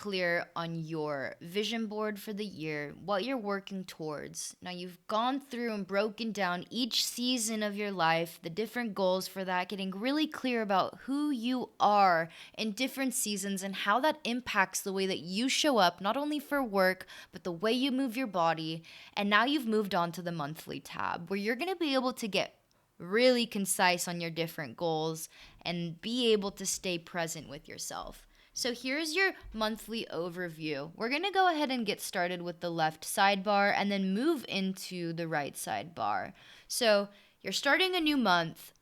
clear on your vision board for the year, what you're working towards. Now you've gone through and broken down each season of your life, the different goals for that, getting really clear about who you are in different seasons and how that impacts the way that you show up, not only for work, but the way you move your body. And now you've moved on to the monthly tab where you're going to be able to get really concise on your different goals and be able to stay present with yourself. So here's your monthly overview. We're going to go ahead and get started with the left sidebar and then move into the right sidebar. So you're starting a new month.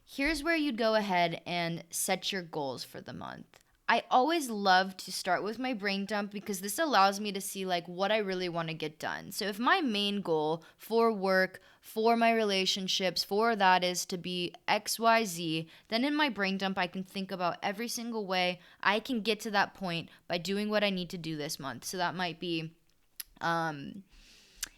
Here's where you'd go ahead and set your goals for the month. I always love to start with my brain dump because this allows me to see like what I really want to get done. So if my main goal for work, for my relationships, for that is to be XYZ, then in my brain dump I can think about every single way I can get to that point by doing what I need to do this month. So that might be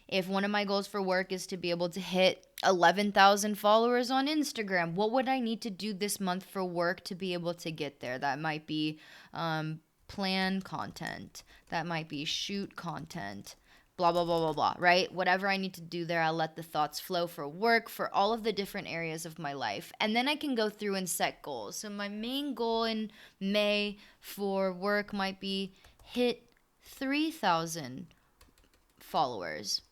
if one of my goals for work is to be able to hit 11,000 followers on Instagram, what would I need to do this month for work to be able to get there? That might be plan content. That might be shoot content. Blah, blah, blah, blah, blah, right? Whatever I need to do there, I'll let the thoughts flow for work, for all of the different areas of my life. And then I can go through and set goals. So my main goal in May for work might be hit 3,000 followers.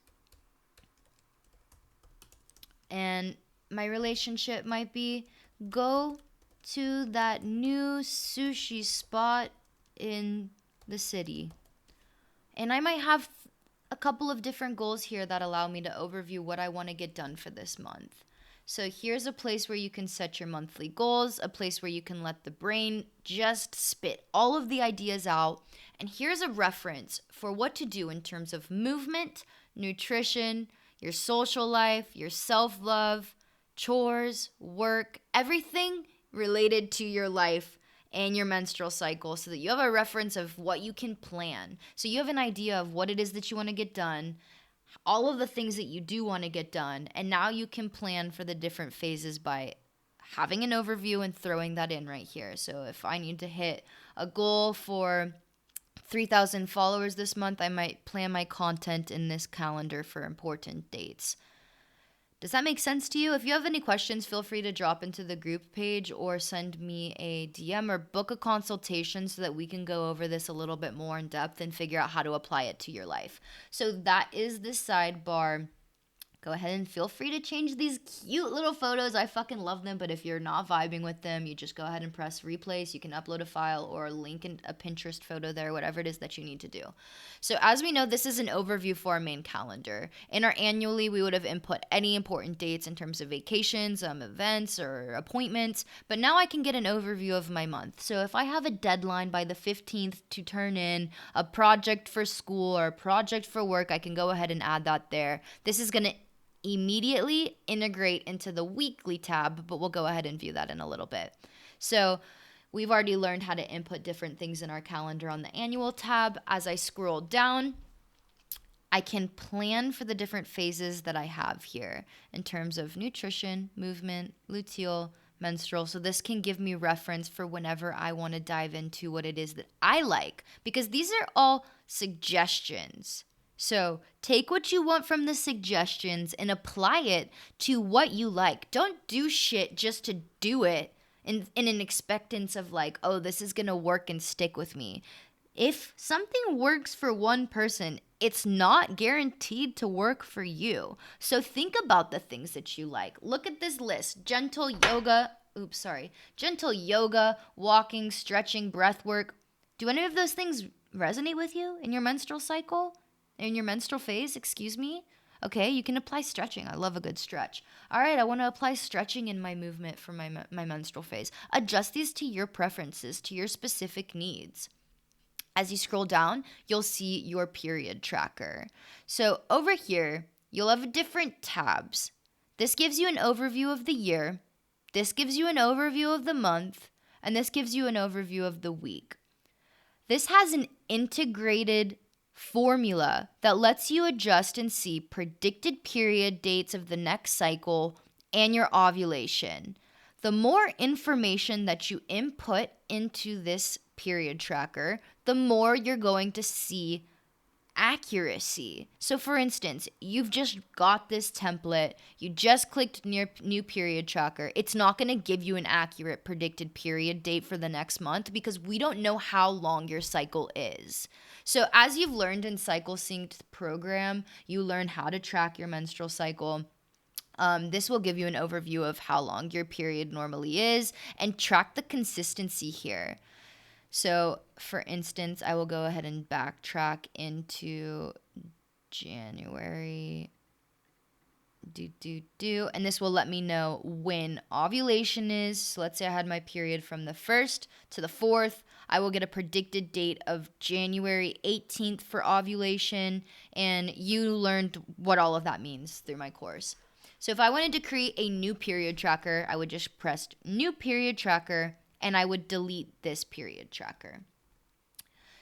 And my relationship might be go to that new sushi spot in the city. And I might have a couple of different goals here that allow me to overview what I want to get done for this month. So here's a place where you can set your monthly goals, a place where you can let the brain just spit all of the ideas out. And here's a reference for what to do in terms of movement, nutrition, your social life, your self-love, chores, work, everything related to your life and your menstrual cycle so that you have a reference of what you can plan. So you have an idea of what it is that you want to get done, all of the things that you do want to get done, and now you can plan for the different phases by having an overview and throwing that in right here. So if I need to hit a goal for 3,000 followers this month, I might plan my content in this calendar for important dates. Does that make sense to you? If you have any questions, feel free to drop into the group page or send me a DM or book a consultation so that we can go over this a little bit more in depth and figure out how to apply it to your life. So that is the sidebar. Go ahead and feel free to change these cute little photos. I fucking love them, but if you're not vibing with them, you just go ahead and press replace. You can upload a file or link in a Pinterest photo there, whatever it is that you need to do. So as we know, this is an overview for our main calendar. In our annually, we would have input any important dates in terms of vacations, events, or appointments, but now I can get an overview of my month. So if I have a deadline by the 15th to turn in a project for school or a project for work, I can go ahead and add that there. This is going to immediately integrate into the weekly tab, but we'll go ahead and view that in a little bit. So we've already learned how to input different things in our calendar on the annual tab. As I scroll down, I can plan for the different phases that I have here in terms of nutrition, movement, luteal, menstrual. So this can give me reference for whenever I want to dive into what it is that I like, because these are all suggestions. So take what you want from the suggestions and apply it to what you like. Don't do shit just to do it in an expectance of like, oh, this is going to work and stick with me. If something works for one person, it's not guaranteed to work for you. So think about the things that you like. Look at this list. Gentle yoga, walking, stretching, breath work. Do any of those things resonate with you in your menstrual cycle? In your menstrual phase, excuse me? Okay, you can apply stretching. I love a good stretch. All right, I want to apply stretching in my movement for my menstrual phase. Adjust these to your preferences, to your specific needs. As you scroll down, you'll see your period tracker. So over here, you'll have different tabs. This gives you an overview of the year. This gives you an overview of the month. And this gives you an overview of the week. This has an integrated formula that lets you adjust and see predicted period dates of the next cycle and your ovulation. The more information that you input into this period tracker, the more you're going to see accuracy. So for instance, you've just got this template, you just clicked near new period tracker. It's not going to give you an accurate predicted period date for the next month because we don't know how long your cycle is. So as you've learned in Cycle Synced program, you learn how to track your menstrual cycle. This will give you an overview of how long your period normally is and track the consistency here. So, for instance, I will go ahead and backtrack into January. And this will let me know when ovulation is. So, let's say I had my period from the 1st to the 4th. I will get a predicted date of January 18th for ovulation. And you learned what all of that means through my course. So, if I wanted to create a new period tracker, I would just press new period tracker and I would delete this period tracker.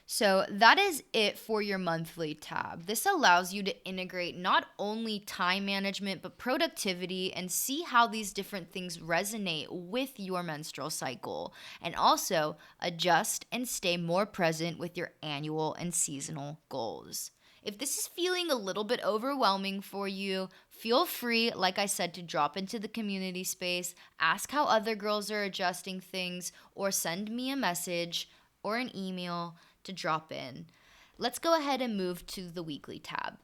So that is it for your monthly tab. This allows you to integrate not only time management, but productivity and see how these different things resonate with your menstrual cycle, and also adjust and stay more present with your annual and seasonal goals. If this is feeling a little bit overwhelming for you, feel free, like I said, to drop into the community space, ask how other girls are adjusting things, or send me a message or an email to drop in. Let's go ahead and move to the weekly tab.